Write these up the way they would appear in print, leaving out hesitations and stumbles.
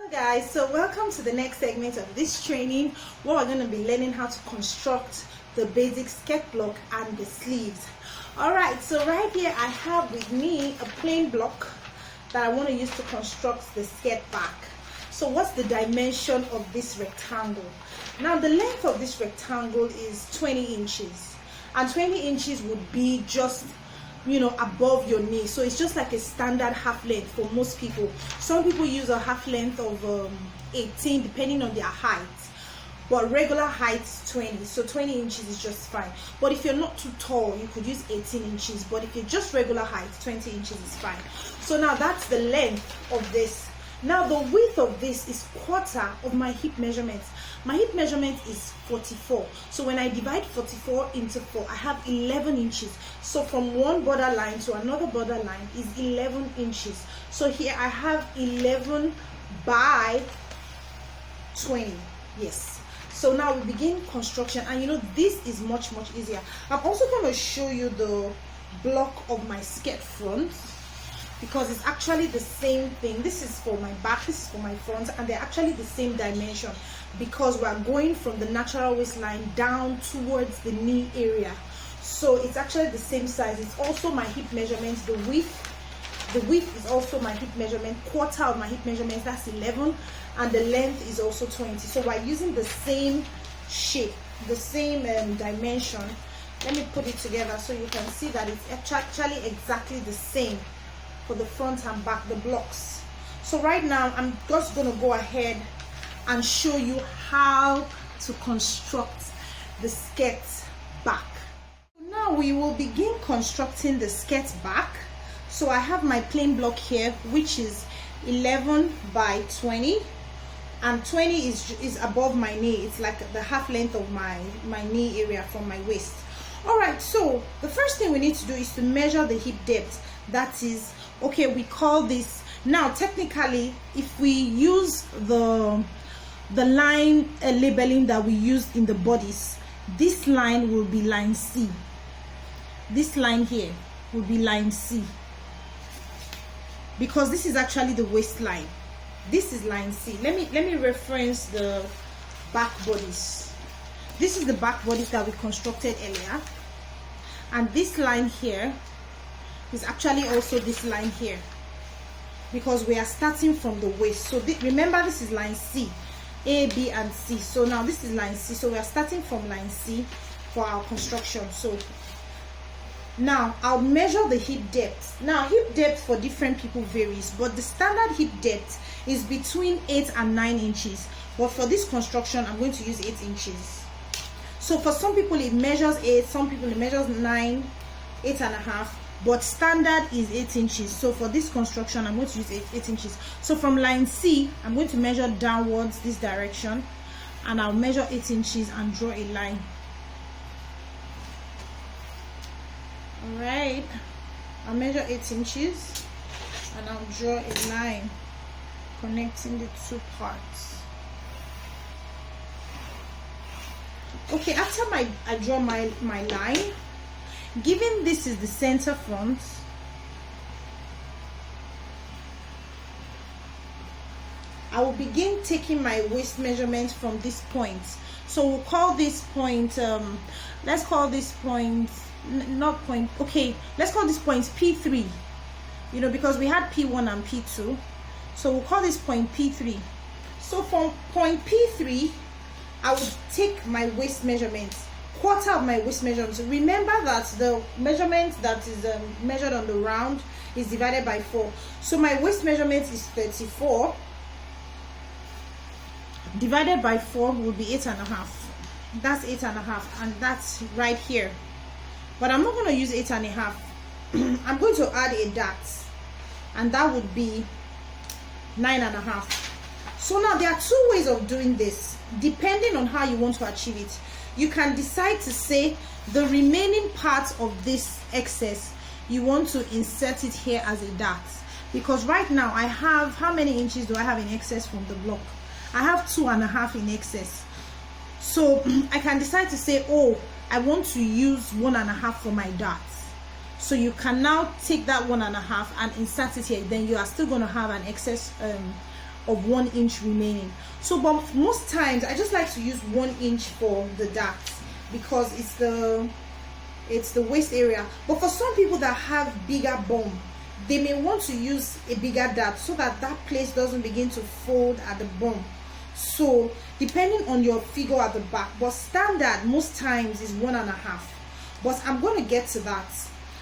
Hello guys, so welcome to the next segment of this training where we're going to be learning how to construct the basic skirt block and the sleeves. Alright, so right here I have with me a plain block that I want to use to construct the skirt back. So what's the dimension of this rectangle? Now the length of this rectangle is 20 inches and 20 inches would be just above your knee, so it's just like a standard half length for most people. Some people use a half length of 18 depending on their height, but regular height is 20, so 20 inches is just fine. But if you're not too tall, you could use 18 inches, but if you're just regular height, 20 inches is fine. So now that's the length of this. Now the width of this is quarter of my hip measurement. My hip measurement is 44. So when I divide 44 into 4, I have 11 inches. So from one borderline to another borderline is 11 inches. So here I have 11 by 20. Yes. So now we begin construction, and this is much easier. I'm also going to show you the block of my skirt front, because it's actually the same thing. This is for my back, this is for my front, and they're actually the same dimension because we're going from the natural waistline down towards the knee area. So it's actually the same size. It's also my hip measurement. The width is also my hip measurement, quarter of my hip measurement, that's 11, and the length is also 20. So we're using the same shape, the same dimension. Let me put it together so you can see that it's actually exactly the same for the front and back, the blocks. So right now I'm just going to go ahead and show you how to construct the skirt back. Now we will begin constructing the skirt back. So I have my plain block here, which is 11 by 20, and 20 is above my knee. It's like the half length of my knee area from my waist. All right, so the first thing we need to do is to measure the hip depth. That is, okay, we call this, now technically if we use the line labeling that we used in the bodice, this line will be line C. This line here will be line C, because this is actually the waistline. This is line C. Let me reference the back bodice. This is the back bodice that we constructed earlier, and this line here is actually also this line here, because we are starting from the waist. So remember, this is line C, A, B, and C. So now this is line C, so we are starting from line C for our construction. So now I'll measure the hip depth. Now hip depth for different people varies, but the standard hip depth is between 8 and 9 inches, but for this construction I'm going to use 8 inches. So for some people it measures 8, some people it measures 9, 8.5, but standard is 8 inches. So for this construction I'm going to use 8 inches. So from line C I'm going to measure downwards this direction, and I'll measure 8 inches and draw a line. All right, I'll measure 8 inches and I'll draw a line connecting the two parts. Okay, after I draw my line, given this is the center front, I will begin taking my waist measurement from this point. So we'll call this point, let's call this point, not point, okay, let's call this point P3, because we had P1 and P2. So we'll call this point P3. So from point P3, I would take my waist measurement, quarter of my waist measurement. Remember that the measurement that is measured on the round is divided by 4. So my waist measurement is 34. Divided by 4 will be 8.5. That's 8.5, and that's right here. But I'm not going to use 8.5. I'm going to add a dot, and that would be 9.5. So now there are two ways of doing this, depending on how you want to achieve it. You can decide to say the remaining part of this excess, you want to insert it here as a dot, because right now I have, how many inches do I have in excess from the block? I have 2.5 in excess. So I can decide to say, oh, I want to use 1.5 for my dots. So you can now take that 1.5 and insert it here. Then you are still going to have an excess of 1 inch remaining. So but most times I just like to use 1 inch for the dart because it's the waist area. But for some people that have bigger bum, they may want to use a bigger dart so that that place doesn't begin to fold at the bum. So depending on your figure at the back, but standard most times is 1.5. But I'm going to get to that.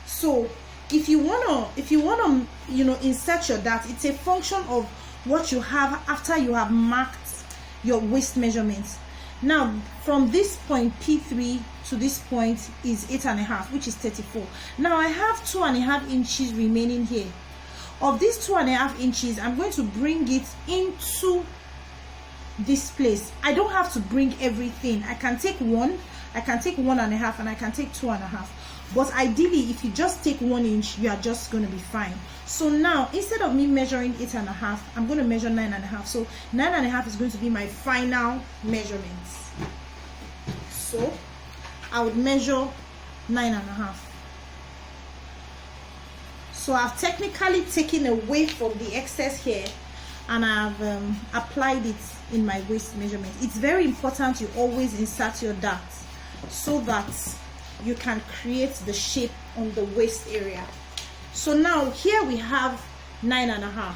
So if you wanna you know, insert your dart, it's a function of what you have after you have marked your waist measurements. Now from this point P3 to this point is 8.5, which is 34. Now I have 2.5 inches remaining here. Of these 2.5 inches, I'm going to bring it into this place. I don't have to bring everything. I can take 1, I can take 1.5, and I can take 2.5. But ideally, if you just take 1 inch, you are just going to be fine. So now, instead of me measuring 8.5, I'm going to measure 9.5. So 9.5 is going to be my final measurements. So I would measure 9.5. So I've technically taken away from the excess here, and I've applied it in my waist measurement. It's very important you always insert your dart so that you can create the shape on the waist area. So now here we have 9.5.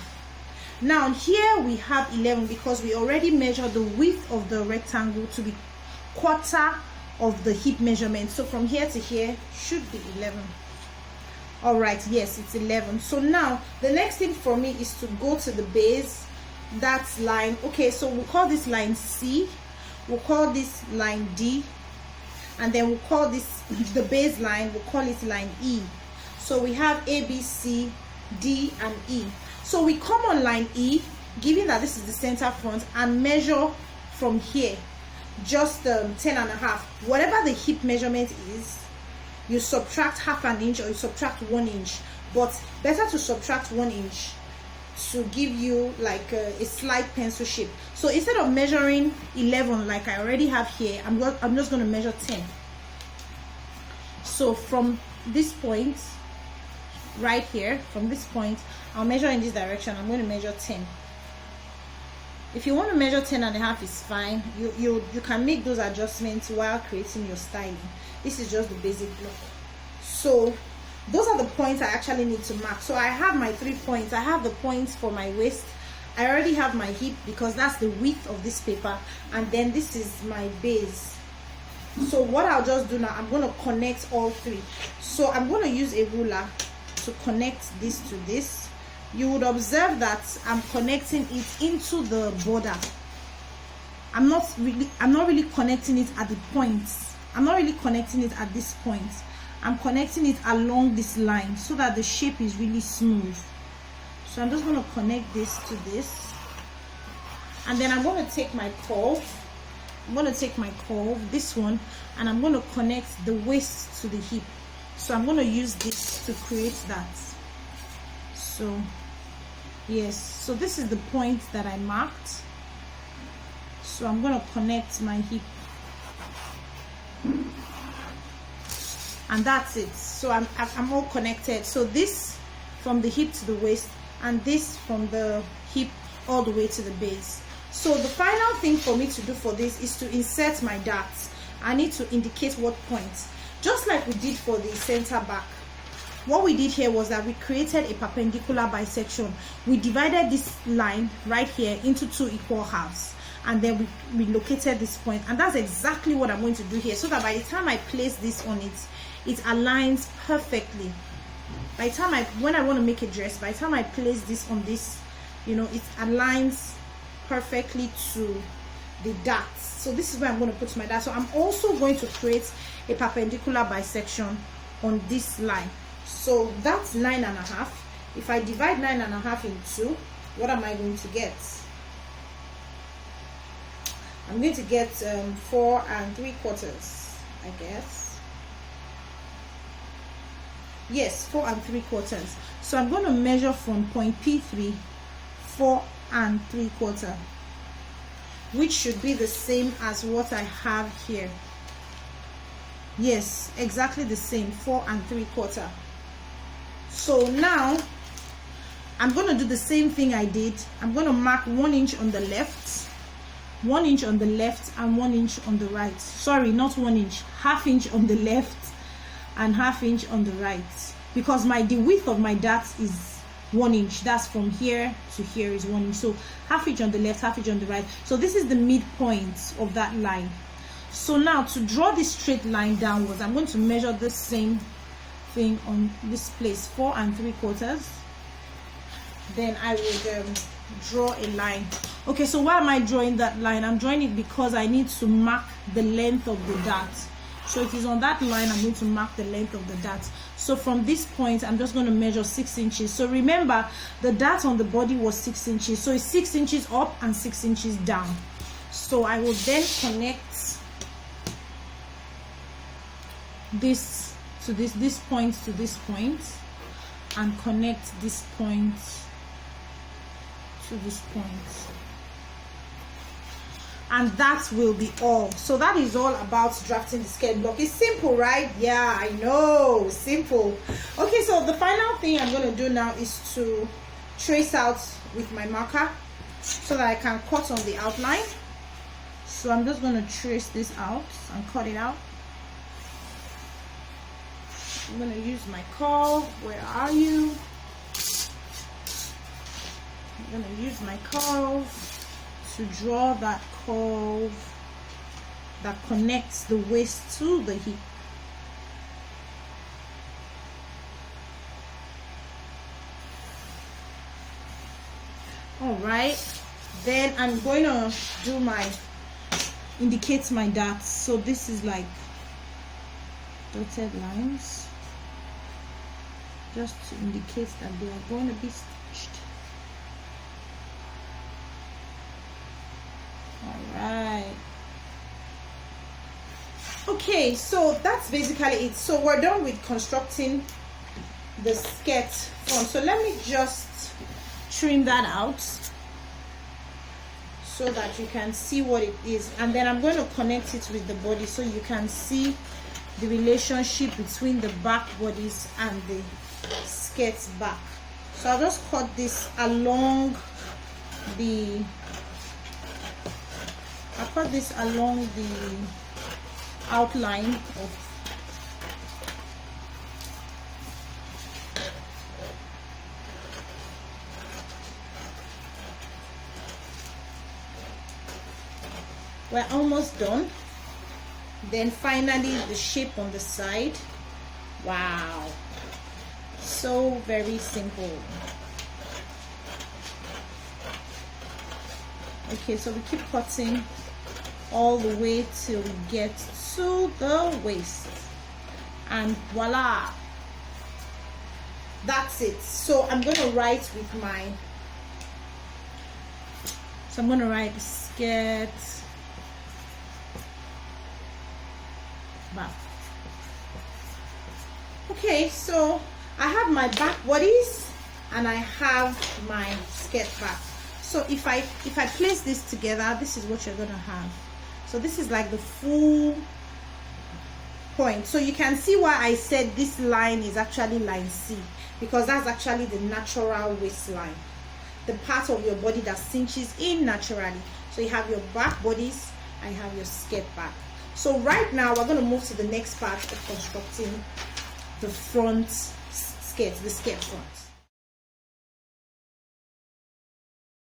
Now here we have 11 because we already measured the width of the rectangle to be quarter of the hip measurement. So from here to here should be 11. All right, yes, it's 11. So now the next thing for me is to go to the base. That's line, okay, so we'll call this line C, we'll call this line D, and then we'll call this the baseline, we'll call it line E. So we have A, B, C, D, and E. So we come on line E, given that this is the center front, and measure from here just 10.5. Whatever the hip measurement is, you subtract half an inch or you subtract 1 inch, but better to subtract 1 inch to give you like a slight pencil shape. So instead of measuring 11 like I already have here, I'm just going to measure 10. So from this point right here, from this point, I'll measure in this direction. I'm going to measure 10. If you want to measure 10.5, is fine. You can make those adjustments while creating your styling. This is just the basic block. So those are the points I actually need to mark. So I have my 3 points. I have the points for my waist. I already have my hip because that's the width of this paper, and then this is my base. So what I'll just do now, I'm going to connect all 3. So I'm going to use a ruler to connect this to this. You would observe that I'm connecting it into the border. I'm not really connecting it at the points. I'm not really connecting it at this point. I'm connecting it along this line so that the shape is really smooth. So I'm just going to connect this to this, and then I'm going to take my curve. I'm going to take my curve, this one, and I'm going to connect the waist to the hip. So I'm going to use this to create that. So yes, so this is the point that I marked. So I'm going to connect my hip, and that's it. So I'm all connected. So this from the hip to the waist, and this from the hip all the way to the base. So the final thing for me to do for this is to insert my darts. I need to indicate what point, just like we did for the center back. What we did here was that we created a perpendicular bisection. We divided this line right here into 2 equal halves, and then we located this point, and that's exactly what I'm going to do here, so that by the time I place this on it, it aligns perfectly. By the time when I want to make a dress, by the time I place this on this, you know, it aligns perfectly to the darts. So this is where I'm going to put my dart. So I'm also going to create a perpendicular bisection on this line. So that's 9.5. If I divide 9.5 in 2, what am I going to get? I'm going to get 4 3/4, I guess. Yes, 4 3/4. So I'm going to measure from point P3 4 3/4, which should be the same as what I have here. Yes, exactly the same, 4 3/4. So now I'm going to do the same thing I did. I'm going to mark 1 inch on the left, 1 inch on the left, and 1 inch on the right. Sorry, not 1 inch, ½ inch on the left and ½ inch on the right, because the width of my dart is 1 inch. That's from here to here is 1 inch. So ½ inch on the left, ½ inch on the right. So this is the midpoint of that line. So now to draw this straight line downwards, I'm going to measure the same thing on this place, 4 3/4. Then I would draw a line. Okay, so why am I drawing that line? I'm drawing it because I need to mark the length of the dart. So it is on that line I'm going to mark the length of the dart. So from this point I'm just going to measure 6 inches. So remember, the dart on the body was 6 inches, so it's 6 inches up and 6 inches down. So I will then connect this to this point to this point, and connect this point to this point, and that will be all. So that is all about drafting the skirt block. It's simple, right? Yeah, I know, simple. Okay, so the final thing I'm going to do now is to trace out with my marker so that I can cut on the outline. So I'm just going to trace this out and cut it out. I'm going to use my curve. Where are you? I'm going to use my curve to draw that curve that connects the waist to the hip. All right, then I'm going to do indicate my darts. So this is like dotted lines, just to indicate that they are going to be stitched. All right. Okay, so that's basically it. So we're done with constructing the skirt front. So let me just trim that out so that you can see what it is, and then I'm going to connect it with the body so you can see the relationship between the back bodies and the skirt back. So I'll just cut this along the outline of we're almost done. Then finally the shape on the side. Wow, so very simple. Okay, so we keep cutting all the way till we get to the waist, and voila, that's it. So I'm going to write with I'm going to write skirt back. Okay, so I have my back bodies and I have my skirt back. So if I place this together, this is what you're going to have. So this is like the full point. So you can see why I said this line is actually line C, because that's actually the natural waistline, the part of your body that cinches in naturally. So you have your back bodies and you have your skirt back. So right now we're going to move to the next part of constructing the front skirt, the skirt front.